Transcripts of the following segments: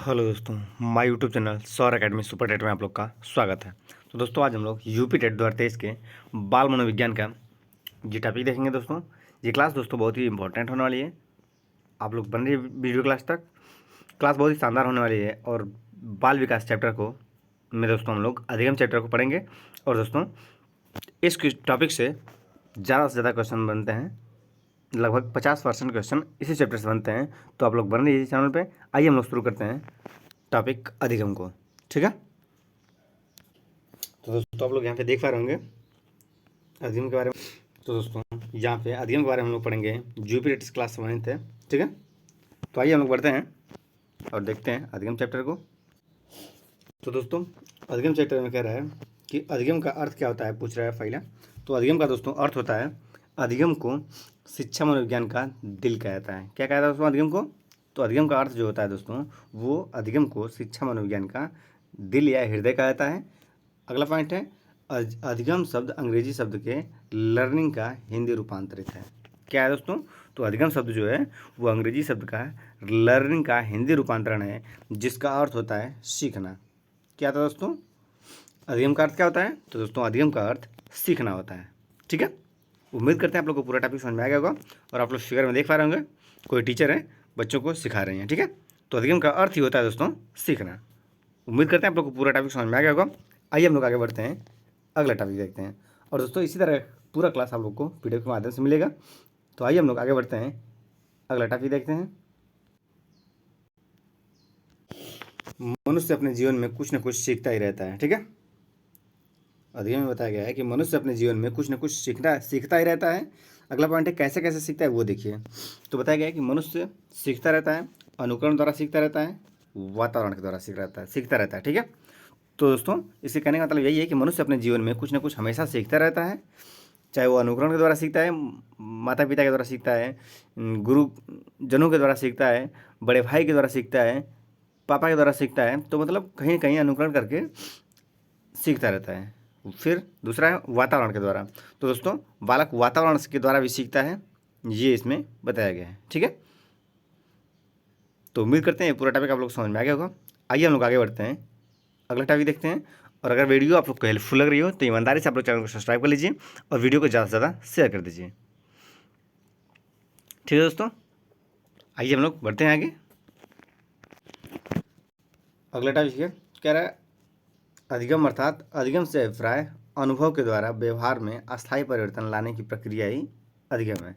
Hello दोस्तों, my YouTube channel सौर academy super TET में आप लोग का स्वागत है। तो दोस्तों आज हम लोग यूपी टेट 2023 के बाल मनोविज्ञान का ये टॉपिक देखेंगे। दोस्तों ये क्लास दोस्तों बहुत ही इंपॉर्टेंट होने वाली है। आप लोग बन रही वीडियो क्लास तक, क्लास बहुत ही शानदार होने वाली है। और बाल विकास चैप्टर को में दोस्तों हम लोग अधिगम चैप्टर को पढ़ेंगे। और दोस्तों इस टॉपिक से ज़्यादा से ज़्यादा क्वेश्चन बनते हैं, लगभग 50% क्वेश्चन इसी चैप्टर से बनते हैं। तो आप लोग बन रही चैनल पे। आइए हम लोग शुरू करते हैं टॉपिक अधिगम को। ठीक है, तो दोस्तों आप लोग यहाँ पे देख पा रहे होंगे अधिगम के बारे में। तो दोस्तों यहाँ पे अधिगम के बारे में हम लोग पढ़ेंगे यूपी क्लास 7 थे। ठीक है, तो आइए हम लोग बढ़ते हैं और देखते हैं अधिगम चैप्टर को। तो दोस्तों अधिगम चैप्टर में कह रहा है कि अधिगम का अर्थ क्या होता है, पूछ रहा है फाइला। तो अधिगम का दोस्तों अर्थ होता है, अधिगम को शिक्षा मनोविज्ञान का दिल कहा जाता है। क्या कहा जाता है दोस्तों अधिगम को? तो अधिगम का अर्थ जो होता है दोस्तों, वो अधिगम को शिक्षा मनोविज्ञान का दिल या हृदय कहा जाता है। अगला पॉइंट है, अधिगम शब्द अंग्रेजी शब्द के लर्निंग का हिंदी रूपांतरित है। क्या है दोस्तों? तो अधिगम शब्द जो है वो अंग्रेजी शब्द का लर्निंग का हिंदी रूपांतरण है, जिसका अर्थ होता है सीखना। क्या था दोस्तों? अधिगम का अर्थ क्या होता है? तो दोस्तों अधिगम का अर्थ सीखना होता है। ठीक है, उम्मीद करते हैं आप लोग को पूरा टॉपिक समझ में आ गया होगा। और आप लोग फिगर में देख पा रहे होंगे कोई टीचर है बच्चों को सिखा रहे हैं। ठीक है, तो अधिगम का अर्थ ही होता है दोस्तों सीखना। उम्मीद करते हैं आप लोग को पूरा टॉपिक समझ में आ गया होगा। आइए हम लोग आगे बढ़ते हैं, अगला टॉपिक देखते हैं। और दोस्तों इसी तरह पूरा क्लास आप लोग को पीडीएफ के माध्यम से मिलेगा। तो आइए हम लोग आगे बढ़ते हैं, अगला टॉपिक देखते हैं। मनुष्य अपने जीवन में कुछ न कुछ सीखता ही रहता है। ठीक है, अधिगम में बताया गया है कि मनुष्य अपने जीवन में कुछ न कुछ सीखता ही रहता है। अगला पॉइंट है कैसे कैसे सीखता है वो देखिए। तो बताया गया है कि मनुष्य सीखता रहता है, अनुकरण द्वारा सीखता रहता है, वातावरण के द्वारा सीखता रहता है। ठीक है, तो दोस्तों इसे कहने का मतलब यही है कि मनुष्य अपने जीवन में कुछ न कुछ हमेशा सीखता रहता है। चाहे वो अनुकरण के द्वारा सीखता है, माता पिता के द्वारा सीखता है, गुरुजनों के द्वारा सीखता है, बड़े भाई के द्वारा सीखता है, पापा के द्वारा सीखता है। तो मतलब कहीं कहीं अनुकरण करके सीखता रहता है। फिर दूसरा है वातावरण के द्वारा। तो दोस्तों बालक वातावरण के द्वारा भी सीखता है, ये इसमें बताया गया है। ठीक है, तो उम्मीद करते हैं पूरा टॉपिक आप लोग समझ में आ गया होगा। आइए हम लोग आगे बढ़ते हैं, अगला टॉपिक देखते हैं। और अगर वीडियो आप लोग को हेल्पफुल लग रही हो तो ईमानदारी से आप लोग चैनल को सब्सक्राइब कर लीजिए और वीडियो को ज़्यादा से ज़्यादा शेयर कर दीजिए। ठीक है दोस्तों, आइए हम लोग बढ़ते हैं आगे। अगला टॉपिक है, कह रहा है अधिगम अर्थात अधिगम से अभिप्राय अनुभव के द्वारा व्यवहार में अस्थायी परिवर्तन लाने की प्रक्रिया ही अधिगम है।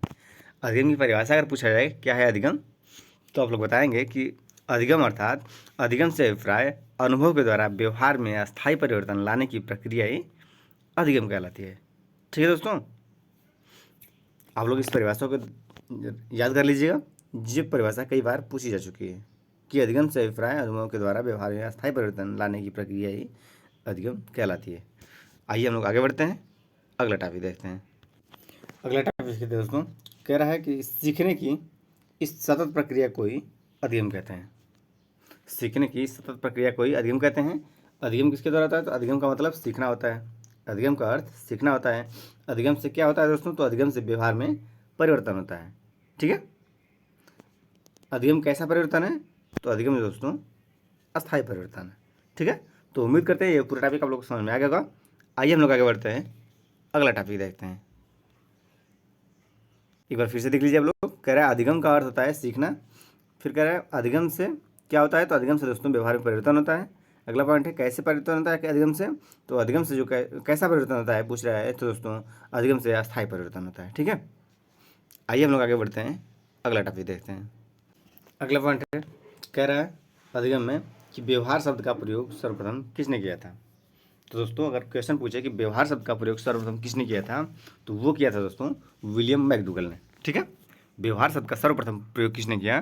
अधिगम की परिभाषा अगर पूछा जाए क्या है अधिगम, तो आप लोग बताएंगे कि अधिगम अर्थात अधिगम से अभिप्राय अनुभव के द्वारा व्यवहार में अस्थायी परिवर्तन लाने की प्रक्रिया ही अधिगम कहलाती है। ठीक है दोस्तों, आप लोग इस परिभाषा को याद कर लीजिएगा। ये परिभाषा कई बार पूछी जा चुकी है कि अधिगम से अभिप्राय अनुभव के द्वारा व्यवहार में अस्थायी परिवर्तन लाने की प्रक्रिया ही अधिगम कहलाती है। आइए हम लोग आगे बढ़ते हैं, अगला टॉपिक देखते हैं। अगला टॉपिक दोस्तों कह रहा है कि सीखने की इस सतत प्रक्रिया को ही अधिगम कहते हैं। सीखने की सतत प्रक्रिया को ही अधिगम कहते हैं। अधिगम किसके द्वारा होता है? तो अधिगम का मतलब सीखना होता है। अधिगम का अर्थ सीखना होता है। अधिगम से क्या होता है दोस्तों? तो अधिगम से व्यवहार में परिवर्तन होता है। ठीक है, अधिगम कैसा परिवर्तन है? तो अधिगम दोस्तों अस्थायी परिवर्तन है। ठीक है, तो उम्मीद करते हैं ये पूरा टॉपिक आप लोग को समझ में आ गया होगा। आइए हम लोग आगे बढ़ते हैं, अगला टॉपिक देखते हैं। एक बार फिर से देख लीजिए आप लोग। कह रहा है अधिगम का अर्थ होता है सीखना। फिर कह रहा है अधिगम से क्या होता है? तो अधिगम से दोस्तों व्यवहार में परिवर्तन होता है। अगला पॉइंट है कैसे परिवर्तन होता है अधिगम से। तो अधिगम से जो कैसा परिवर्तन होता है पूछ रहा है, तो दोस्तों अधिगम से अस्थायी परिवर्तन होता है। ठीक है, आइए हम लोग आगे बढ़ते हैं, अगला टॉपिक देखते हैं। अगला पॉइंट है, कह रहा है अधिगम में कि व्यवहार शब्द का प्रयोग सर्वप्रथम किसने किया था। तो दोस्तों अगर क्वेश्चन पूछे कि व्यवहार शब्द का प्रयोग सर्वप्रथम किसने किया था, तो वो किया था दोस्तों विलियम मैकडूगल ने। ठीक है, व्यवहार शब्द का सर्वप्रथम प्रयोग किसने किया?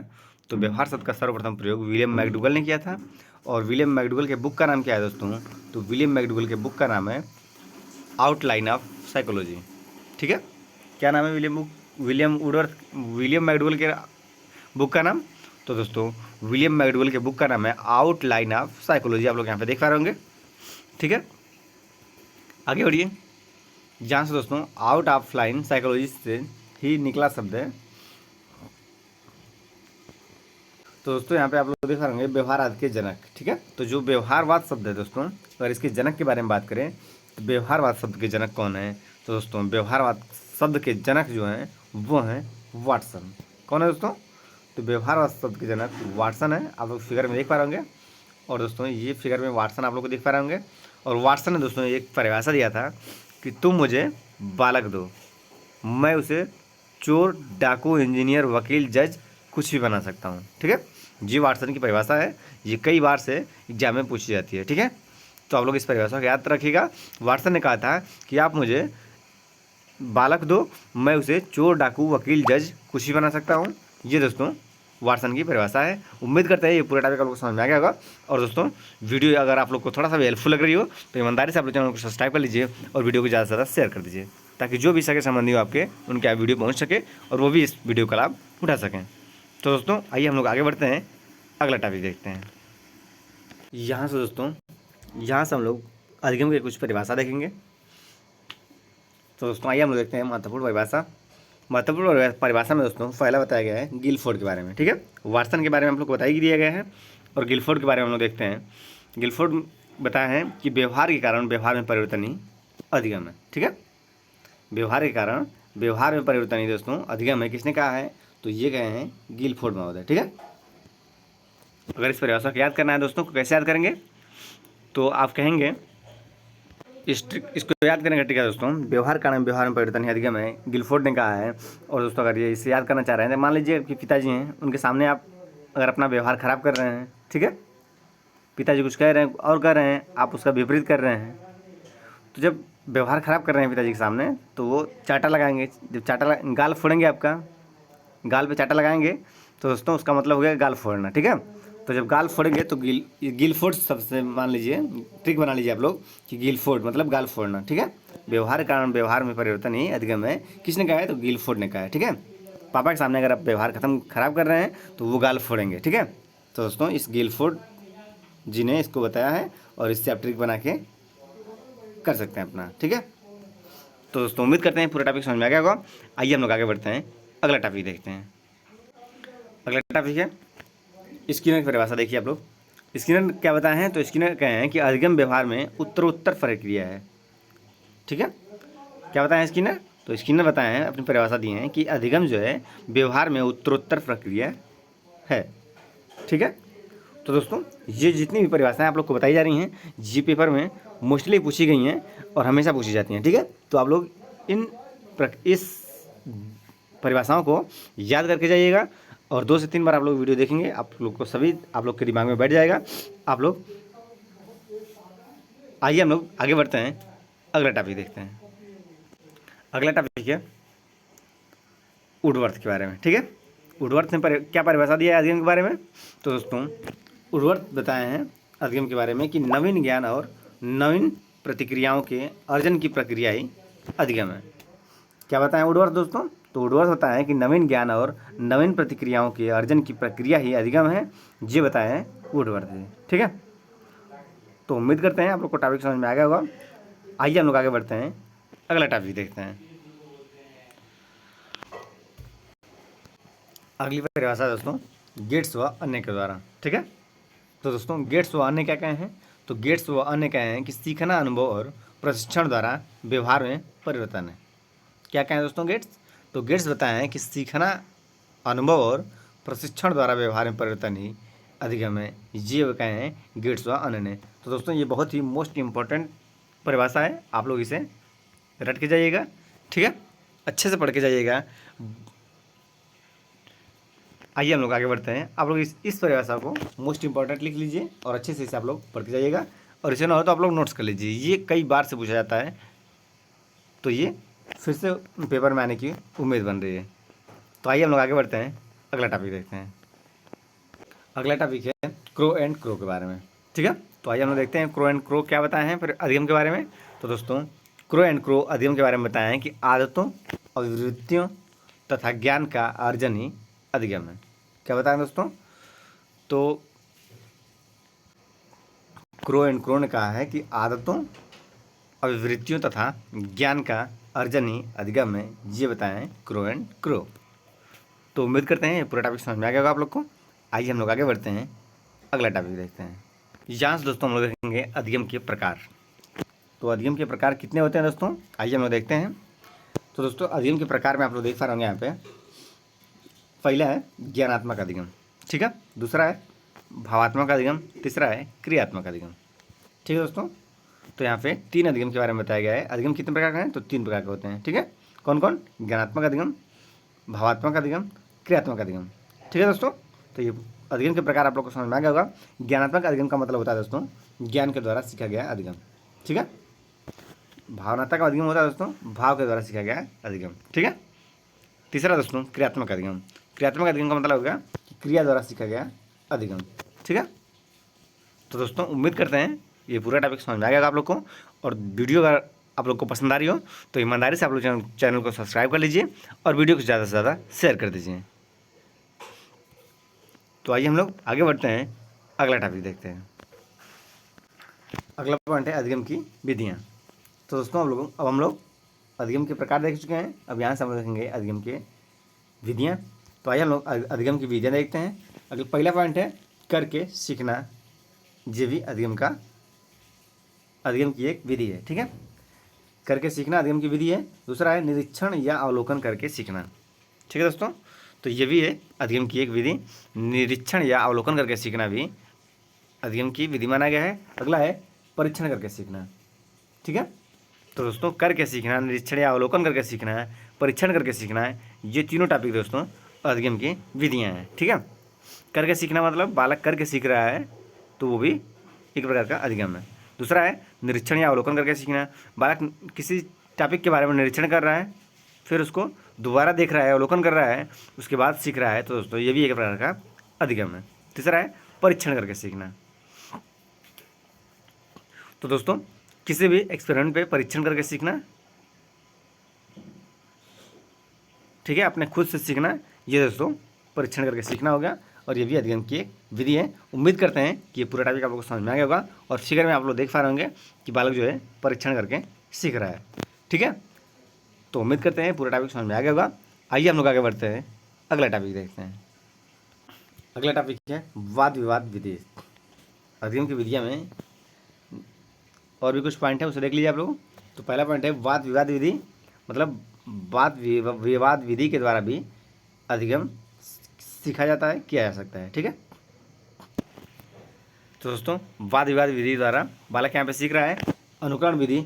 तो व्यवहार शब्द का सर्वप्रथम प्रयोग विलियम मैकडूगल ने किया था। और विलियम मैकडूगल के बुक का नाम क्या है दोस्तों? तो विलियम मैकडूगल के बुक का नाम है आउटलाइन ऑफ साइकोलॉजी। ठीक है, क्या नाम है विलियम मैकडूगल के बुक का नाम? तो दोस्तों विलियम मैकडूगल के बुक का नाम है आउटलाइन ऑफ साइकोलॉजी। आप लोग यहाँ पे देख पा रहे होंगे। ठीक है, आगे बढ़िए। जहाँ से दोस्तों आउट ऑफ लाइन साइकोलॉजी से ही निकला शब्द है तो दोस्तों यहाँ पे आप लोग देख रहे होंगे व्यवहारवाद के जनक, ठीक है। तो जो व्यवहारवाद शब्द है दोस्तों, अगर इसके जनक के बारे में बात करें तो व्यवहारवाद शब्द के जनक कौन है, तो दोस्तों व्यवहारवाद शब्द के जनक जो हैं वो हैं वाटसन। कौन है दोस्तों? तो व्यवहारवाद शब्द के जनक वाटसन है। आप लोग फिगर में देख पा रहे होंगे। और दोस्तों ये फिगर में वाटसन आप लोग को देख पा रहे होंगे। और वाटसन ने दोस्तों एक परिभाषा दिया था कि तुम मुझे बालक दो, मैं उसे चोर, डाकू, इंजीनियर, वकील, जज कुछ भी बना सकता हूँ, ठीक है। जी वाटसन की परिभाषा है, ये कई बार से एग्जाम में पूछी जाती है, ठीक है। तो आप लोग इस परिभाषा को याद रखिएगा। वाटसन ने कहा था कि आप मुझे बालक दो, मैं उसे चोर, डाकू, वकील, जज कुछ भी बना सकता हूँ। ये दोस्तों वाटसन की परिभाषा है। उम्मीद करते हैं ये पूरा टॉपिक आप लोग को समझ में आ गया होगा। और दोस्तों वीडियो अगर आप लोग को थोड़ा सा भी हेल्पफुल लग रही हो तो ईमानदारी से आप लोग चैनल को सब्सक्राइब कर लीजिए और वीडियो को ज़्यादा से ज़्यादा शेयर कर दीजिए, ताकि जो भी सगे संबंधी हो आपके उनके आप वीडियो पहुँच सके और वो भी इस वीडियो का लाभ उठा सकें। तो दोस्तों आइए हम लोग आगे बढ़ते हैं, अगला टॉपिक देखते हैं। यहाँ से दोस्तों हम लोग अधिगम की कुछ परिभाषा देखेंगे। तो दोस्तों आइए हम लोग देखते हैं महत्वपूर्ण परिभाषा। महत्वपूर्ण परिभाषा में दोस्तों पहला बताया गया है गिलफोर्ड के बारे में, ठीक है। वाटसन के बारे में हम लोग को बता ही दिया गया है। और गिलफोर्ड के बारे में हम लोग देखते हैं। गिलफोर्ड बताया है कि व्यवहार के कारण व्यवहार में परिवर्तन ही अधिगम है, ठीक है। व्यवहार के कारण व्यवहार में परिवर्तन ही दोस्तों अधिगम है। किसने कहा है? तो ये कहे हैं गिलफोर्ड महोदय, ठीक है। अगर इस परिभाषा को याद करना है दोस्तों, को कैसे याद करेंगे? तो आप कहेंगे इसको याद करने का तरीका दोस्तों, व्यवहार कारण व्यवहार में परिवर्तन ही अधिगम है, गिलफोर्ड ने कहा है। और दोस्तों अगर ये इसे याद करना चाह रहे हैं तो मान लीजिए कि पिताजी हैं, उनके सामने आप अगर अपना व्यवहार खराब कर रहे हैं, ठीक है, पिताजी कुछ कह रहे हैं और कह रहे हैं, आप उसका विपरीत कर रहे हैं, तो जब व्यवहार खराब कर रहे हैं पिताजी के सामने तो वो चाटा लगाएंगे। जब गाल फोड़ेंगे, आपका गाल पे चाटा लगाएंगे, तो दोस्तों उसका मतलब हो गया गाल फोड़ना, ठीक है। तो जब गाल फोड़ेंगे तो गिलफोर्ड सबसे मान लीजिए, ट्रिक बना लीजिए आप लोग कि गिलफोर्ड मतलब गाल फोड़ना, ठीक है। व्यवहार के कारण व्यवहार में परिवर्तन ही अधिगम है। किसने कहा है? तो गिलफोर्ड ने कहा है, ठीक है। पापा के सामने अगर आप व्यवहार खराब कर रहे हैं तो वो गाल फोड़ेंगे, ठीक है। तो दोस्तों इस गिलफोर्ड जी ने इसको बताया है और इससे आप ट्रिक बना के कर सकते हैं अपना, ठीक है। तो दोस्तों उम्मीद करते हैं पूरा टॉपिक समझ में आ गया होगा। आइए हम लोग आगे बढ़ते हैं, अगला टॉपिक देखते हैं। अगला टॉपिक है स्किनर की परिभाषा। देखिए आप लोग, स्किनर क्या बताए हैं? तो स्किनर कहे हैं कि अधिगम व्यवहार में उत्तरोत्तर प्रक्रिया है, ठीक है। क्या बताए हैं स्किनर? तो स्किनर बताए हैं, अपनी परिभाषा दी है कि अधिगम जो है व्यवहार में उत्तरोत्तर प्रक्रिया है, ठीक है। तो दोस्तों ये जितनी भी परिभाषाएं आप लोग को बताई जा रही हैं जी पेपर में मोस्टली पूछी गई हैं और हमेशा पूछी जाती हैं, ठीक है। तो आप लोग इस परिभाषाओं को याद करके जाइएगा और 2 से 3 बार आप लोग वीडियो देखेंगे, आप लोग को सभी आप लोग के दिमाग में बैठ जाएगा। आप लोग आइए हम लोग आगे बढ़ते हैं, अगला टॉपिक देखते हैं। अगला टॉपिक है वुडवर्थ के बारे में, ठीक है। वुडवर्थ ने क्या परिभाषा दिया है अधिगम के बारे में? तो दोस्तों वुडवर्थ बताए हैं अधिगम के बारे में कि नवीन ज्ञान और नवीन प्रतिक्रियाओं के अर्जन की प्रक्रिया ही अधिगम है। क्या बताएं वुडवर्थ दोस्तों? तो वुडवर्थ बताएं कि नवीन ज्ञान और नवीन प्रतिक्रियाओं के अर्जन की प्रक्रिया ही अधिगम है। ये बताएं वुडवर्थ जी, ठीक है। तो उम्मीद करते हैं आप लोग को टॉपिक समझ में आ गया होगा। आइए हम लोग आगे बढ़ते हैं, अगला टॉपिक देखते हैं। अगली परिभाषा दोस्तों गेट्स व अन्य के द्वारा, ठीक है। तो दोस्तों गेट्स व अन्य क्या कहे हैं? तो गेट्स व अन्य कहे हैं कि सीखना, अनुभव और प्रशिक्षण द्वारा व्यवहार में परिवर्तन है। क्या कहें दोस्तों गेट्स? तो गेट्स बताए हैं कि सीखना, अनुभव और प्रशिक्षण द्वारा व्यवहार में परिवर्तन ही अधिगम है। ये कहे हैं गेट्स व अन्य ने। तो दोस्तों ये बहुत ही मोस्ट इम्पॉर्टेंट परिभाषा है, आप लोग इसे रट के जाइएगा, ठीक है, अच्छे से पढ़ के जाइएगा। आइए हम लोग आगे बढ़ते हैं। आप लोग इस परिभाषा को मोस्ट इंपॉर्टेंट लिख लीजिए और अच्छे से इसे आप लोग पढ़ के जाइएगा। और इसे ना हो तो आप लोग नोट्स कर लीजिए, ये कई बार से पूछा जाता है, तो ये फिर से पेपर में आने की उम्मीद बन रही है। तो आइए हम लोग आगे बढ़ते हैं, अगला टॉपिक देखते हैं। अगला टॉपिक है क्रो एंड क्रो के बारे में, ठीक है। तो आइए हम लोग देखते हैं क्रो एंड क्रो क्या बताए हैं फिर अधिगम के बारे में। तो दोस्तों क्रो एंड क्रो अधिगम के बारे में बताए हैं कि आदतों, अभिवृत्तियों तथा ज्ञान का अर्जन ही अधिगम है। क्या बताएं दोस्तों? तो क्रो एंड क्रो ने कहा है कि आदतों, अभिवृत्तियों तथा ज्ञान का अर्जन ही अधिगम है। ये बताएं क्रो एंड क्रो। तो उम्मीद करते हैं पूरा टॉपिक समझ में आ गया होगा आप लोग को। आइए हम लोग आगे बढ़ते हैं, अगला टॉपिक देखते हैं। यहाँ से दोस्तों हम लोग देखेंगे अधिगम के प्रकार। तो अधिगम के प्रकार कितने होते हैं दोस्तों, आइए हम लोग देखते हैं। तो दोस्तों अधिगम के प्रकार में आप लोग देख पा रहे होंगे यहाँ पे, पहला है ज्ञानात्मक अधिगम, ठीक है, दूसरा है भावात्मक अधिगम, तीसरा है क्रियात्मक अधिगम, ठीक है दोस्तों। तो यहाँ पे 3 अधिगम के बारे में बताया गया है। अधिगम कितने प्रकार के हैं, तो 3 प्रकार के होते हैं, ठीक है। कौन कौन, ज्ञानात्मक अधिगम, भावात्मक अधिगम, क्रियात्मक अधिगम, ठीक है दोस्तों। तो ये अधिगम के प्रकार आप लोग को समझ में आ गया होगा। ज्ञानात्मक अधिगम का मतलब होता है दोस्तों ज्ञान के द्वारा सीखा गया अधिगम, ठीक है। भावनात्मक अधिगम होता है दोस्तों भाव के द्वारा सीखा गया अधिगम, ठीक है। तीसरा दोस्तों क्रियात्मक अधिगम। क्रियात्मक अधिगम का मतलब होगा कि क्रिया द्वारा सीखा गया अधिगम, ठीक है। तो दोस्तों उम्मीद करते हैं ये पूरा टॉपिक समझ में आ गया आप लोग को। और वीडियो अगर आप लोग को पसंद आ रही हो तो ईमानदारी से आप लोग चैनल को सब्सक्राइब कर लीजिए और वीडियो को ज़्यादा से ज़्यादा शेयर कर दीजिए। तो आइए हम लोग आगे बढ़ते हैं, अगला टॉपिक देखते हैं। अगला पॉइंट है अधिगम की विधियाँ। तो दोस्तों अब हम लोग अधिगम के प्रकार देख चुके हैं। अब यहाँ से हम लोग देखेंगे अधिगम के विधियाँ। तो आइए हम लोग अधिगम की विधियाँ देखते हैं। अगला पहला पॉइंट है करके सीखना, ये भी अधिगम की एक विधि है, ठीक है। करके सीखना अधिगम की विधि है। दूसरा है निरीक्षण या अवलोकन करके सीखना, ठीक है दोस्तों। तो ये भी है अधिगम की एक विधि। निरीक्षण या अवलोकन करके सीखना भी अधिगम की विधि माना गया है। अगला है परीक्षण करके सीखना, ठीक है। तो दोस्तों करके सीखना, निरीक्षण या अवलोकन करके सीखना है, परीक्षण करके सीखना है, ये तीनों टॉपिक दोस्तों अधिगम की विधियाँ हैं, ठीक है। करके सीखना मतलब बालक करके सीख रहा है तो वो भी एक प्रकार का अधिगम है। दूसरा है निरीक्षण या अवलोकन करके सीखना, बालक किसी टॉपिक के बारे में निरीक्षण कर रहा है, फिर उसको दोबारा देख रहा है, अवलोकन कर रहा है, उसके बाद सीख रहा है, तो दोस्तों ये भी एक प्रकार का अधिगम है। तीसरा है परीक्षण करके सीखना। तो दोस्तों किसी भी एक्सपेरिमेंट पे परीक्षण करके सीखना, ठीक है, अपने खुद से सीखना, ये दोस्तों परीक्षण करके सीखना होगा। और ये भी अधिगम की एक विधि है। उम्मीद करते हैं कि ये पूरा टॉपिक आप लोगों को समझ में आ गया होगा। और फिगर में आप लोग देख पा रहे होंगे कि बालक जो है परीक्षण करके सीख रहा है, ठीक है। तो उम्मीद करते हैं पूरा टॉपिक समझ में आ गया होगा। आइए हम लोग आगे बढ़ते हैं, अगला टॉपिक देखते हैं। अगला टॉपिक है वाद विवाद विधि। अधिगम की विधियाँ में और भी कुछ पॉइंट है, उसे देख लीजिए आप लोग। तो पहला पॉइंट है वाद विवाद विधि, मतलब वाद विवाद विधि के द्वारा भी अधिगम सीखा जाता है, किया जा सकता है, ठीक है। तो दोस्तों वाद विवाद विधि द्वारा बालक यहाँ पे सीख रहा है। अनुकरण विधि,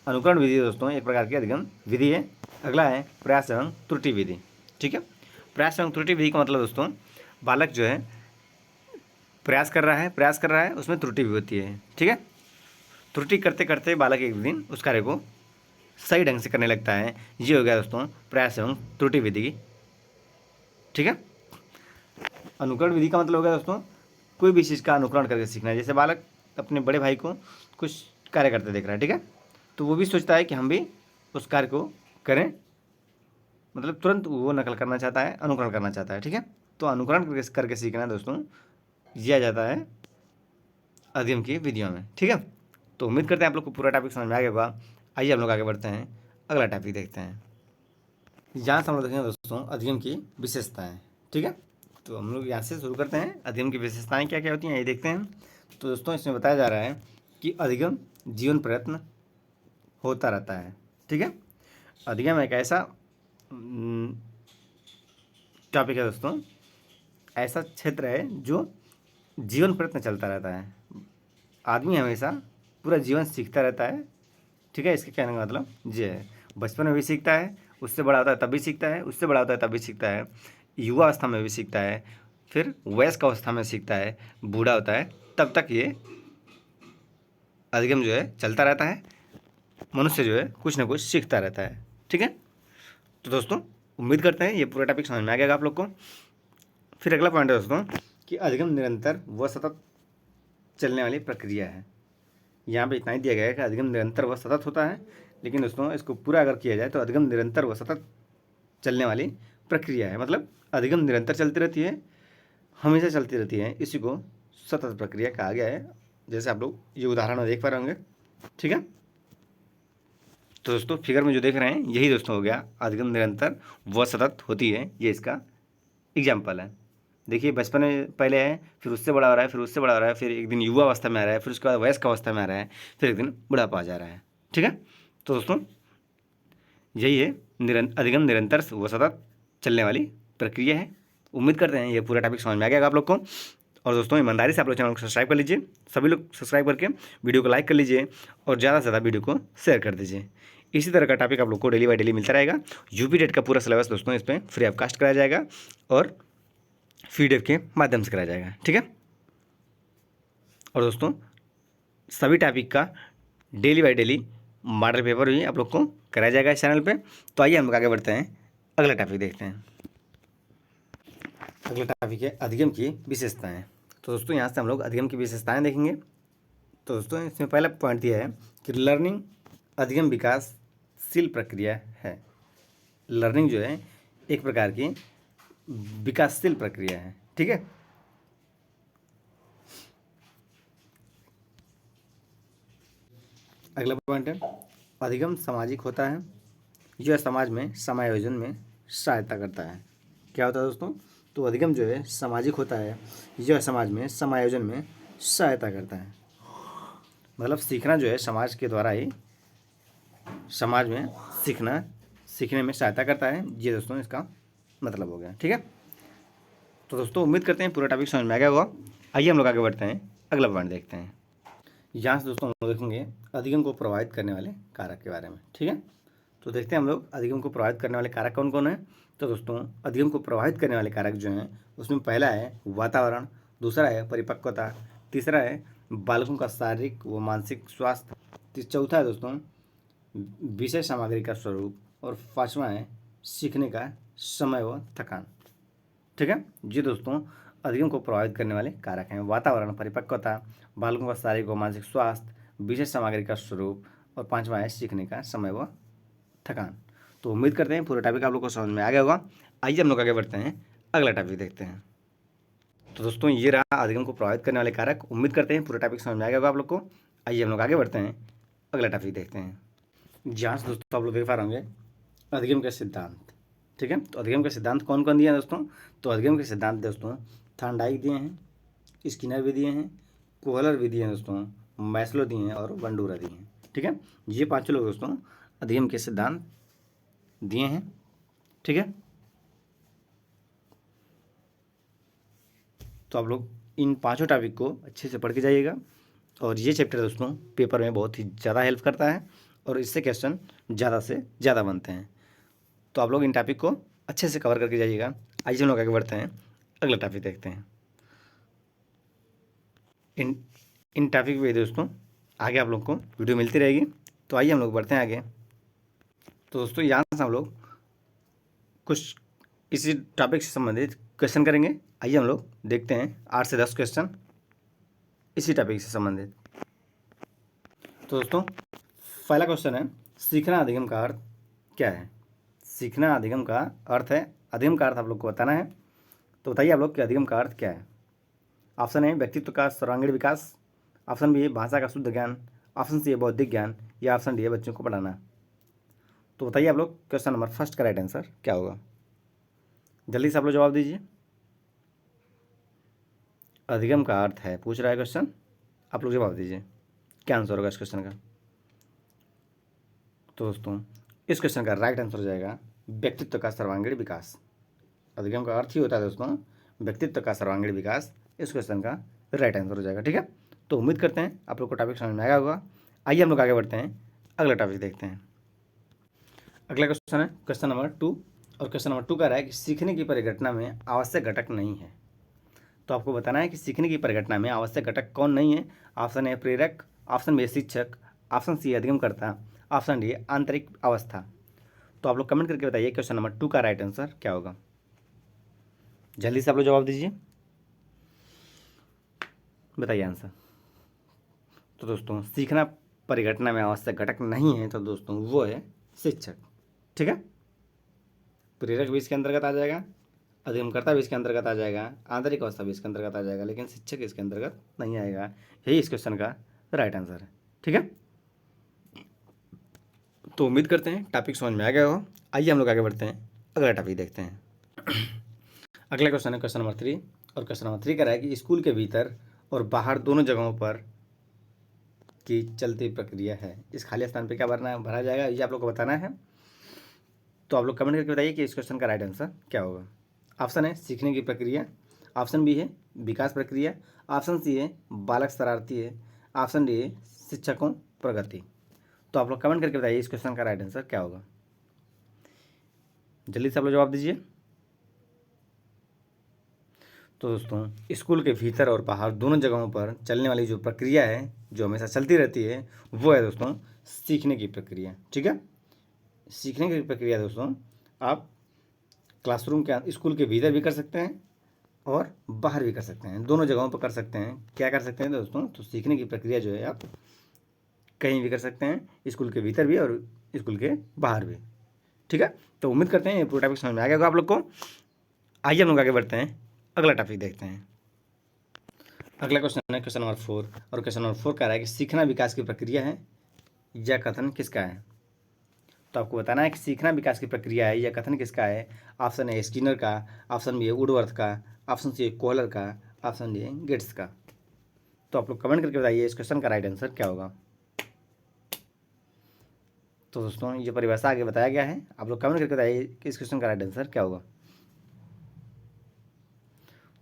अनुकरण विधि दोस्तों एक प्रकार की अधिगम विधि है। अगला है प्रयास एवं त्रुटि विधि, ठीक है। प्रयास एवं त्रुटि विधि का मतलब दोस्तों बालक जो है प्रयास कर रहा है, उसमें त्रुटि भी होती है, ठीक है। त्रुटि करते करते बालक एक दिन उस कार्य को सही ढंग से करने लगता है, ये हो गया दोस्तों प्रयास एवं त्रुटि विधि, ठीक है। अनुकरण विधि का मतलब हो गया दोस्तों कोई भी चीज़ का अनुकरण करके सीखना है। जैसे बालक अपने बड़े भाई को कुछ कार्य करते देख रहा है, ठीक है, तो वो भी सोचता है कि हम भी उस कार्य को करें, मतलब तुरंत वो नकल करना चाहता है, अनुकरण करना चाहता है, ठीक है। तो अनुकरण करके सीखना दोस्तों यह जाता है अधिगम की विधियों में, ठीक है। तो उम्मीद करते हैं आप लोग को पूरा टॉपिक समझ में आ गया होगा। आइए हम लोग आगे बढ़ते हैं, अगला टॉपिक देखते हैं। यहाँ से हम लोग देखेंगे दोस्तों अधिगम की विशेषताएँ, ठीक है। तो हम लोग यहाँ से शुरू करते हैं। अधिगम की विशेषताएँ क्या क्या होती हैं ये देखते हैं। तो दोस्तों इसमें बताया जा रहा है कि अधिगम जीवन प्रयत्न होता रहता है, ठीक है। अधिगम एक ऐसा टॉपिक है दोस्तों, ऐसा क्षेत्र है जो जीवन प्रयत्न चलता रहता है। आदमी हमेशा पूरा जीवन सीखता रहता है, ठीक है। इसके कहने का मतलब ये है बचपन में भी सीखता है, उससे बड़ा होता है तब भी सीखता है, उससे बड़ा होता है तब भी सीखता है, युवा अवस्था में भी सीखता है, फिर वयस्क अवस्था में सीखता है, बूढ़ा होता है, तब तक ये अधिगम जो है चलता रहता है। मनुष्य जो है कुछ ना कुछ सीखता रहता है, ठीक है। तो दोस्तों उम्मीद करते हैं ये पूरा टॉपिक समझ में आ गया आप लोग को। फिर अगला पॉइंट है दोस्तों कि अधिगम निरंतर व सतत चलने वाली प्रक्रिया है। यहाँ पे इतना ही दिया गया है कि अधिगम निरंतर व सतत होता है, लेकिन दोस्तों इसको पूरा अगर किया जाए तो अधिगम निरंतर व सतत चलने वाली प्रक्रिया है। मतलब अधिगम निरंतर चलती रहती है, हमेशा चलती रहती है, इसी को सतत प्रक्रिया कहा गया है। जैसे आप लोग ये उदाहरण में देख पा रहे होंगे, ठीक है। तो दोस्तों फिगर में जो देख रहे हैं यही दोस्तों हो गया अधिगम निरंतर व सतत होती है, ये इसका एग्जाम्पल है। देखिए बचपन में पहले है, फिर उससे बड़ा हो रहा है, फिर उससे बड़ा हो रहा है, फिर एक दिन युवा अवस्था में आ रहा है, फिर उसके बाद वयस्क अवस्था में आ रहा है, फिर एक दिन बुढ़ापा आ जा रहा है। ठीक है, तो दोस्तों यही है अधिगम निरंतर व सतत चलने वाली प्रक्रिया है। उम्मीद करते हैं ये पूरा टॉपिक समझ में आ गया आप लोग को। और दोस्तों ईमानदारी से आप लोग चैनल को सब्सक्राइब कर लीजिए, सभी लोग सब्सक्राइब करके वीडियो को लाइक कर लीजिए और ज़्यादा से ज़्यादा वीडियो को शेयर कर दीजिए। इसी तरह का टॉपिक आप लोग को डेली बाय डेली मिलता रहेगा। यूपी टेट का पूरा सिलेबस दोस्तों इस पर फ्री ऑफ कास्ट कराया जाएगा और PDF के माध्यम से कराया जाएगा। ठीक है, और दोस्तों सभी टॉपिक का daily by daily model paper भी आप लोग को कराया जाएगा इस चैनल पे। तो आइए हम लोग आगे बढ़ते हैं, अगला टॉपिक देखते हैं। अगला टॉपिक है अधिगम की विशेषताएं। तो दोस्तों यहाँ से हम लोग अधिगम की विशेषताएं देखेंगे। तो दोस्तों इसमें पहला पॉइंट दिया है कि लर्निंग अधिगम विकासशील प्रक्रिया है। लर्निंग जो है एक प्रकार की विकासशील प्रक्रिया है। ठीक है, अगला पॉइंट है अधिगम सामाजिक होता है, यह समाज में समायोजन में सहायता करता है। क्या होता है दोस्तों? तो अधिगम जो है सामाजिक होता है, यह समाज में समायोजन में सहायता करता है। मतलब सीखना जो है समाज के द्वारा ही समाज में सीखने में सहायता करता है। ये दोस्तों इसका मतलब हो गया। ठीक है, तो दोस्तों उम्मीद करते हैं पूरा टॉपिक समझ में आ गया होगा। आइए हम लोग आगे बढ़ते हैं, अगला पॉइंट देखते हैं। यहाँ से दोस्तों हम लोग देखेंगे अधिगम को प्रभावित करने वाले कारक के बारे में। ठीक है, तो देखते हैं हम लोग अधिगम को प्रभावित करने वाले कारक कौन कौन है। तो दोस्तों अधिगम को प्रभावित करने वाले कारक जो हैं उसमें पहला है वातावरण, दूसरा है परिपक्वता, तीसरा है बालकों का शारीरिक व मानसिक स्वास्थ्य, चौथा है दोस्तों विषय सामग्री का स्वरूप, और पाँचवा है सीखने का समय व थकान। ठीक है, ये दोस्तों अधिगम को प्रभावित करने वाले कारक हैं। वातावरण, परिपक्वता, बालकों का शारीरिक व मानसिक स्वास्थ्य, विशेष सामग्री का स्वरूप, और पांचवा है सीखने का समय व थकान। तो उम्मीद करते हैं पूरा टॉपिक आप लोग को समझ में आ गया होगा। आइए हम लोग आगे बढ़ते हैं, अगला टॉपिक देखते हैं। तो दोस्तों ये रहा अधिगम को प्रभावित करने वाले कारक। उम्मीद करते हैं पूरा टॉपिक समझ में आ गया होगा आप लोग को। आइए हम लोग आगे बढ़ते हैं, अगला टॉपिक देखते हैं। जहाँ से दोस्तों आप लोग देख पा रहे होंगे अधिगम के सिद्धांत। ठीक है, तो अधिगम के सिद्धांत कौन कौन दिए हैं दोस्तों? तो अधिगम के सिद्धांत दोस्तों थॉर्नडाइक दिए हैं, स्किनर भी दिए हैं, कोहलर भी दिए हैं दोस्तों, मैस्लो दिए हैं और बंडूरा दिए हैं। ठीक है, ये पांचों लोग दोस्तों अधिगम के सिद्धांत दिए हैं। ठीक है, तो आप लोग इन पांचों टॉपिक को अच्छे से पढ़ के जाइएगा। और ये चैप्टर दोस्तों पेपर में बहुत ही ज़्यादा हेल्प करता है और इससे क्वेश्चन ज़्यादा से ज़्यादा बनते हैं। तो आप लोग इन टॉपिक को अच्छे से कवर करके जाइएगा। आइए हम लोग आगे बढ़ते हैं, अगला टॉपिक देखते हैं। इन टॉपिक पे दोस्तों आगे आप लोग को वीडियो मिलती रहेगी। तो आइए हम लोग बढ़ते हैं आगे। तो दोस्तों यहाँ से हम लोग कुछ इसी टॉपिक से संबंधित क्वेश्चन करेंगे। आइए हम लोग देखते हैं 8 से 10 क्वेश्चन इसी टॉपिक से संबंधित। तो दोस्तों पहला क्वेश्चन है सीखना अधिगम का अर्थ क्या है? सीखना अधिगम का अर्थ है, अधिगम का अर्थ आप लोग को बताना है। तो बताइए आप लोग कि अधिगम का अर्थ क्या है? ऑप्शन ए व्यक्तित्व का सर्वांगीण विकास, ऑप्शन बी है भाषा का शुद्ध ज्ञान, ऑप्शन सी है बौद्धिक ज्ञान, या ऑप्शन डी है बच्चों को पढ़ाना। तो बताइए आप लोग क्वेश्चन नंबर फर्स्ट का राइट आंसर क्या होगा? जल्दी से आप लोग जवाब दीजिए। अधिगम का अर्थ है पूछ रहा है क्वेश्चन, आप लोग जवाब दीजिए क्या आंसर होगा इस क्वेश्चन का। तो दोस्तों इस क्वेश्चन का राइट आंसर हो जाएगा व्यक्तित्व का सर्वांगीण विकास। अधिगम का अर्थ ही होता है दोस्तों व्यक्तित्व का सर्वांगीण विकास। इस क्वेश्चन का राइट आंसर हो जाएगा। ठीक है, तो उम्मीद करते हैं आप लोग को टॉपिक समझ में आया होगा। आइए हम लोग आगे बढ़ते हैं, अगला टॉपिक देखते हैं। अगला क्वेश्चन है क्वेश्चन नंबर 2, और क्वेश्चन नंबर 2 कह रहा है कि सीखने की परिघटना में आवश्यक घटक नहीं है। तो आपको बताना है कि सीखने की परिघटना में आवश्यक घटक कौन नहीं है। ऑप्शन ए प्रेरक, ऑप्शन बी शिक्षक, ऑप्शन सी अधिगमकर्ता, ऑप्शन डी आंतरिक अवस्था। तो आप लोग कमेंट करके बताइए क्वेश्चन नंबर 2 का राइट आंसर क्या होगा। जल्दी से आप लोग जवाब दीजिए, बताइए आंसर। तो दोस्तों सीखना परिघटना में आवश्यक घटक नहीं है, तो दोस्तों वो है शिक्षक। ठीक है, प्रेरक भी इसके अंतर्गत आ जाएगा, अधिगमकर्ता भी इसके अंतर्गत आ जाएगा, आंतरिक अवस्था भी इसके अंतर्गत आ जाएगा, लेकिन शिक्षक इसके अंतर्गत नहीं आएगा। यही इस क्वेश्चन का राइट आंसर है। ठीक है, तो उम्मीद करते हैं टॉपिक समझ में आ गया हो। आइए हम लोग आगे बढ़ते हैं, अगला टॉपिक देखते हैं। अगला क्वेश्चन है क्वेश्चन नंबर 3, और क्वेश्चन नंबर 3 कह रहा है कि स्कूल के भीतर और बाहर दोनों जगहों पर की चलती प्रक्रिया है, इस खाली स्थान पे क्या भरा जाएगा, ये आप लोग को बताना है। तो आप लोग कमेंट करके बताइए कि इस क्वेश्चन का राइट आंसर क्या होगा। ऑप्शन है सीखने की प्रक्रिया, ऑप्शन बी है विकास प्रक्रिया, ऑप्शन सी है बालक शरारती है, ऑप्शन डी है शिक्षकों प्रगति। तो आप लोग कमेंट करके बताइए इस क्वेश्चन का राइट आंसर क्या होगा। जल्दी से आप लोग जवाब दीजिए। तो दोस्तों स्कूल के भीतर और बाहर दोनों जगहों पर चलने वाली जो प्रक्रिया है, जो हमेशा चलती रहती है, वो है दोस्तों सीखने की प्रक्रिया। ठीक है, सीखने की प्रक्रिया दोस्तों आप क्लासरूम के स्कूल के भीतर भी कर सकते हैं और बाहर भी कर सकते हैं, दोनों जगहों पर कर सकते हैं। क्या कर सकते हैं दोस्तों, तो सीखने की प्रक्रिया जो है आप कहीं भी कर सकते हैं, स्कूल के भीतर भी और स्कूल के बाहर भी। ठीक है, तो उम्मीद करते हैं ये पूरा टॉपिक समझ में आ गया होगा आप लोग को। आइए हम लोग आगे बढ़ते हैं, अगला टॉपिक देखते हैं। अगला क्वेश्चन है क्वेश्चन नंबर 4, और क्वेश्चन नंबर 4 कह रहा है कि सीखना विकास की प्रक्रिया है, यह कथन किसका है। तो आपको बताना है कि सीखना विकास की प्रक्रिया है, यह कथन किसका है। ऑप्शन ए स्किनर का, ऑप्शन बी है वुडवर्थ का, ऑप्शन सी है कोहलर का, ऑप्शन डी है गेट्स का। तो आप लोग कमेंट करके बताइए इस क्वेश्चन का राइट आंसर क्या होगा। तो दोस्तों ये परिभाषा आगे बताया गया है, आप लोग कमेंट करके बताइए कि इस क्वेश्चन का राइट आंसर क्या होगा।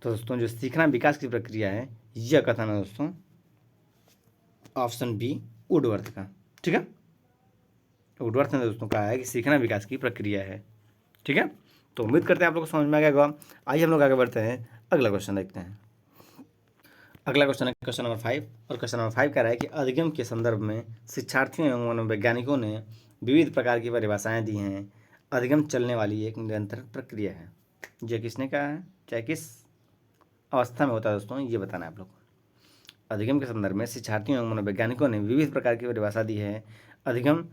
तो दोस्तों जो सीखना विकास की प्रक्रिया है, यह कथन है दोस्तों ऑप्शन बी वुडवर्थ का। ठीक है, वुडवर्थ ने दोस्तों कहा है कि सीखना विकास की प्रक्रिया है। ठीक है, तो उम्मीद करते हैं आप लोग को समझ में आ गया होगा। आइए हम लोग आगे बढ़ते हैं, अगला क्वेश्चन देखते हैं। अगला क्वेश्चन है क्वेश्चन नंबर 5, और क्वेश्चन नंबर 5 कह रहा है कि अधिगम के संदर्भ में शिक्षार्थियों एवं मनोवैज्ञानिकों ने विविध प्रकार की परिभाषाएं दी हैं। अधिगम चलने वाली एक निरंतर प्रक्रिया है, यह किसने कहा है, चाहे किस अवस्था में होता है दोस्तों, ये बताना है आप लोग को। अधिगम के संदर्भ में शिक्षार्थियों एवं मनोवैज्ञानिकों ने विविध प्रकार की परिभाषा दी है। अधिगम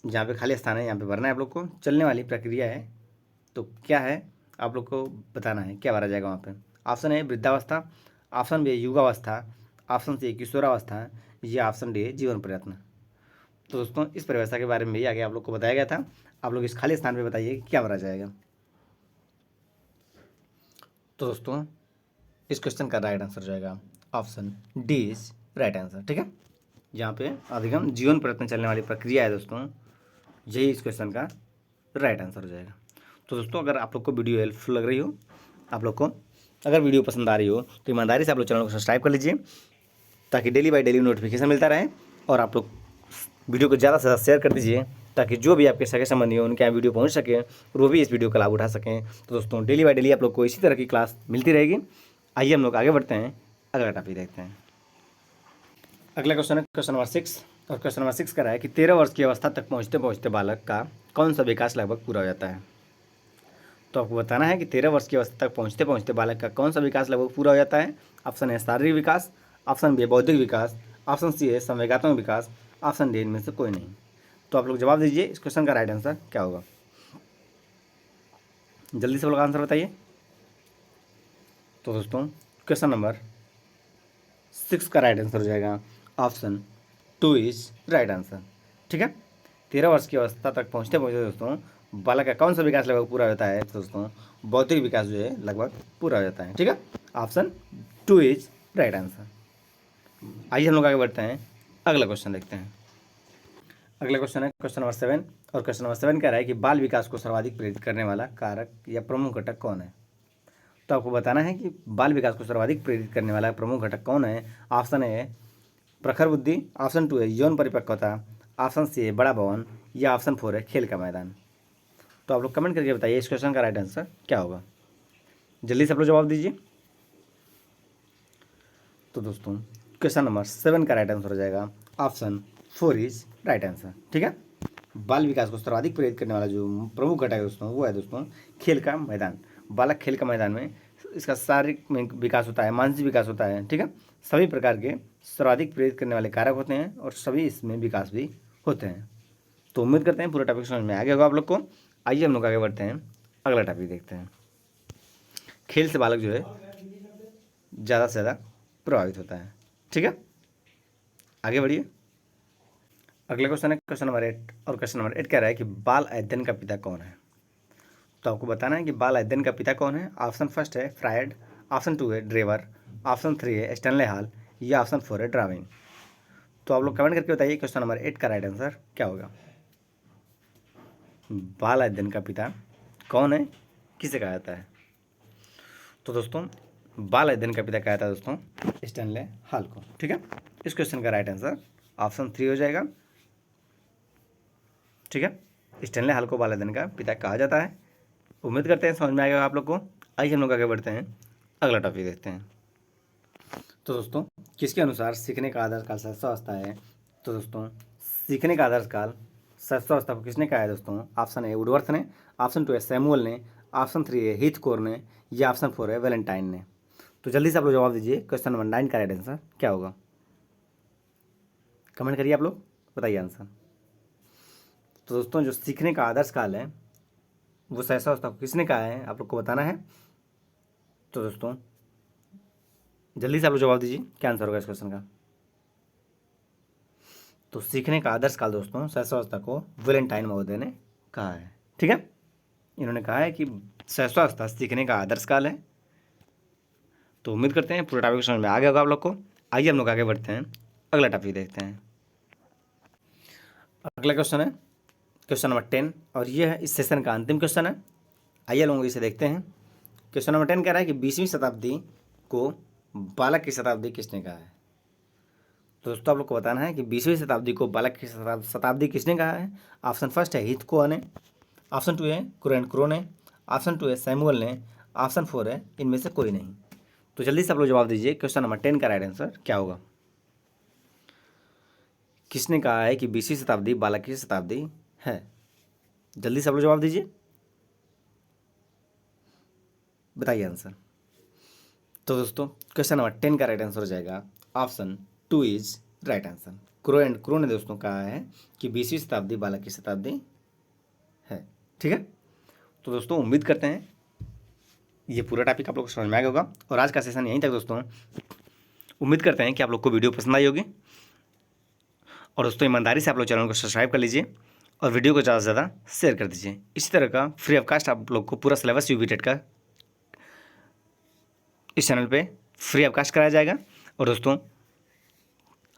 जहाँ पे खाली स्थान है यहाँ पे भरना है आप लोग को, चलने वाली प्रक्रिया है, तो क्या है आप लोग को बताना है, क्या भरा जाएगा वहाँ पे। ऑप्शन ए वृद्धावस्था, ऑप्शन बी युगावस्था, ऑप्शन सी किशोरावस्था, या ऑप्शन डी जीवन प्रयत्न। तो दोस्तों इस परिभाषा के बारे में भी आगे आप लोग को बताया गया था, आप लोग इस खाली स्थान पे बताइए कि क्या भरा जाएगा। तो दोस्तों इस क्वेश्चन का राइट आंसर जाएगा option D is right answer. ठीक है, जहाँ पे अधिगम जीवन प्रयत्न चलने वाली प्रक्रिया है दोस्तों, यही इस क्वेश्चन का राइट आंसर हो जाएगा। तो दोस्तों अगर आप लोग को वीडियो हेल्पफुल लग रही हो, आप लोग को अगर वीडियो पसंद आ रही हो, तो ईमानदारी से आप लोग चैनल को सब्सक्राइब कर लीजिए, ताकि डेली बाय डेली नोटिफिकेशन मिलता रहे। और आप लोग वीडियो को ज़्यादा से ज़्यादा शेयर कर दीजिए, ताकि जो भी आपके सगे संबंधी हो उनके यहाँ वीडियो पहुँच सके और वो भी इस वीडियो का लाभ उठा सकें। तो दोस्तों डेली बाय डेली आप लोग को इसी तरह की क्लास मिलती रहेगी। आइए हम लोग आगे बढ़ते हैं, अगला टॉपिक देखते हैं। अगला क्वेश्चन है क्वेश्चन नंबर 6, और क्वेश्चन नंबर 6 कह रहा है कि 13 वर्ष की अवस्था तक पहुँचते पहुँचते बालक का कौन सा विकास लगभग पूरा हो जाता है। तो आपको बताना है कि 13 वर्ष की अवस्था तक पहुँचते पहुँचते बालक का कौन सा विकास लगभग पूरा हो जाता है। ऑप्शन है शारीरिक विकास, ऑप्शन बी बौद्धिक विकास, ऑप्शन सी है संवेगात्मक विकास, ऑप्शन डी इनमें से कोई नहीं। तो आप लोग जवाब दीजिए इस क्वेश्चन का राइट आंसर क्या होगा। जल्दी से लोग आंसर बताइए। तो दोस्तों क्वेश्चन नंबर 6 का राइट आंसर हो जाएगा ऑप्शन 2 इज राइट आंसर। ठीक है, 13 वर्ष की अवस्था तक पहुँचते पहुँचते दोस्तों बालक का कौन सा विकास लगभग पूरा हो जाता है, तो दोस्तों बौद्धिक विकास जो है लगभग पूरा हो जाता है। ठीक है, ऑप्शन 2 इज राइट आंसर। आइए हम लोग आगे बढ़ते हैं, अगला क्वेश्चन देखते हैं। अगला क्वेश्चन है क्वेश्चन नंबर 7, और क्वेश्चन नंबर 7 कह रहा है कि बाल विकास को सर्वाधिक प्रेरित करने वाला कारक या प्रमुख घटक कौन है। तो आपको बताना है कि बाल विकास को सर्वाधिक प्रेरित करने वाला प्रमुख घटक कौन है। ऑप्शन ए प्रखर बुद्धि, ऑप्शन 2 है यौन परिपक्वता, ऑप्शन सी है बड़ा भवन, या ऑप्शन 4 है खेल का मैदान। तो आप लोग कमेंट करके बताइए इस क्वेश्चन का राइट आंसर क्या होगा। जल्दी से आप लोग जवाब दीजिए। तो दोस्तों क्वेश्चन नंबर 7 का राइट आंसर हो जाएगा ऑप्शन 4 इज राइट आंसर। ठीक है, बाल विकास को सर्वाधिक प्रेरित करने वाला जो प्रमुख घटक है दोस्तों, वो है दोस्तों खेल का मैदान। बालक खेल का मैदान में इसका शारीरिक विकास होता है, मानसिक विकास होता है। ठीक है, सभी प्रकार के सर्वाधिक प्रेरित करने वाले कारक होते हैं और सभी इसमें विकास भी होते हैं। तो उम्मीद करते हैं पूरा टॉपिक समझ में आ गया होगा आप लोग को। आइए हम लोग आगे बढ़ते हैं, अगला टॉपिक देखते हैं। खेल से बालक जो है ज़्यादा से ज़्यादा प्रभावित होता है। ठीक है, आगे बढ़िए। अगला क्वेश्चन है क्वेश्चन नंबर 8, और क्वेश्चन नंबर 8 कह रहा है कि बाल अध्ययन का पिता कौन है। तो आपको बताना है कि बाल अध्ययन का पिता कौन है। ऑप्शन फर्स्ट है फ्रायड, ऑप्शन 2 है ड्रेवर, ऑप्शन 3 है स्टैनले हॉल, या ऑप्शन 4 है डार्विन। तो आप लोग कमेंट करके बताइए क्वेश्चन नंबर 8 का राइट आंसर क्या होगा। बाल अध्ययन का पिता कौन है, किसे कहा जाता है। तो दोस्तों बाल अध्ययन का पिता कहा जाता है दोस्तों स्टैनले हॉल को। ठीक है, इस क्वेश्चन का राइट आंसर ऑप्शन 3 हो जाएगा। ठीक है, स्टैनले हॉल को बाल अध्ययन का पिता कहा जाता है। उम्मीद करते हैं समझ में आएगा आप लोग को। आइए हम लोग आगे बढ़ते हैं, अगला टॉपिक देखते हैं। तो दोस्तों किसके अनुसार सीखने का आदर्श काल शैशवावस्था है। तो दोस्तों सीखने का आदर्श काल शैशवावस्था को किसने कहा है दोस्तों। ऑप्शन है वुडवर्थ ने, ऑप्शन 2 है सैमुअल ने, ऑप्शन 3 है हीथ कोर ने, या ऑप्शन 4 है वैलेंटाइन ने। तो जल्दी से आप लोग जवाब दीजिए क्वेश्चन नंबर 9 का राइट आंसर क्या होगा। कमेंट करिए आप लोग, बताइए आंसर। तो दोस्तों जो सीखने का आदर्श काल है वो शैशवावस्था को किसने कहा है, आप लोग को बताना है। तो दोस्तों जल्दी से आप लोग जवाब दीजिए, क्या आंसर होगा इस क्वेश्चन का। तो सीखने का आदर्श काल दोस्तों शैशवावस्था को वैलेंटाइन महोदय ने कहा है। ठीक है, इन्होंने कहा है कि शैशवावस्था सीखने का आदर्श काल है। तो उम्मीद करते हैं पूरा टॉपिक समझ में आ गया होगा आप लोग को। आइए हम लोग आगे बढ़ते हैं, अगला टॉपिक देखते हैं। अगला क्वेश्चन है क्वेश्चन नंबर 10, और ये है इस सेशन का अंतिम क्वेश्चन है। आइए लोग इसे देखते हैं। क्वेश्चन नंबर 10 कह रहा है कि 20वीं शताब्दी को बालक की शताब्दी किसने कहा है। तो दोस्तों आप लोग को बताना है कि 20वीं शताब्दी को बालक की शताब्दी किसने कहा है। ऑप्शन फर्स्ट है हीथ कोआ ने, ऑप्शन 2 है कुरेंट क्रो ने, ऑप्शन 2 है सैमुअल ने, ऑप्शन 4 है इनमें से कोई नहीं। तो जल्दी से आप लोग जवाब दीजिए क्वेश्चन नंबर 10 का राइट आंसर क्या होगा। किसने कहा है कि 20वीं शताब्दी बालक की शताब्दी है। जल्दी से आप लोग जवाब दीजिए, बताइए आंसर। तो दोस्तों क्वेश्चन नंबर 10 का राइट आंसर हो जाएगा option 2 is right answer. Crow and crow ने दोस्तों कहा है कि 20वीं शताब्दी बालक की शताब्दी है। ठीक है, तो दोस्तों उम्मीद करते हैं ये पूरा टॉपिक आप लोग को समझ में आ गया होगा। और आज का सेशन यहीं तक दोस्तों। उम्मीद करते हैं कि आप लोग को वीडियो पसंद आई होगी। और दोस्तों ईमानदारी से आप लोग चैनल को सब्सक्राइब कर लीजिए और वीडियो को ज़्यादा से ज़्यादा शेयर कर दीजिए। इसी तरह का फ्री ऑफ कास्ट आप लोग को पूरा सिलेबस यूपी टेट का इस चैनल पे फ्री ऑफ कास्ट कराया जाएगा। और दोस्तों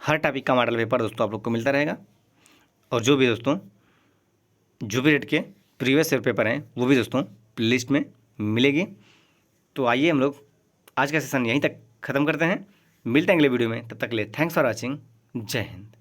हर टॉपिक का मॉडल पेपर दोस्तों आप लोग को मिलता रहेगा। और जो भी दोस्तों यूपी टेट के प्रीवियस ईयर पेपर हैं वो भी दोस्तों लिस्ट में मिलेगी। तो आइए हम लोग आज का सेशन यहीं तक ख़त्म करते हैं। मिलते हैं अगले वीडियो में, तब तक के लिए थैंक्स फॉर वॉचिंग। जय हिंद।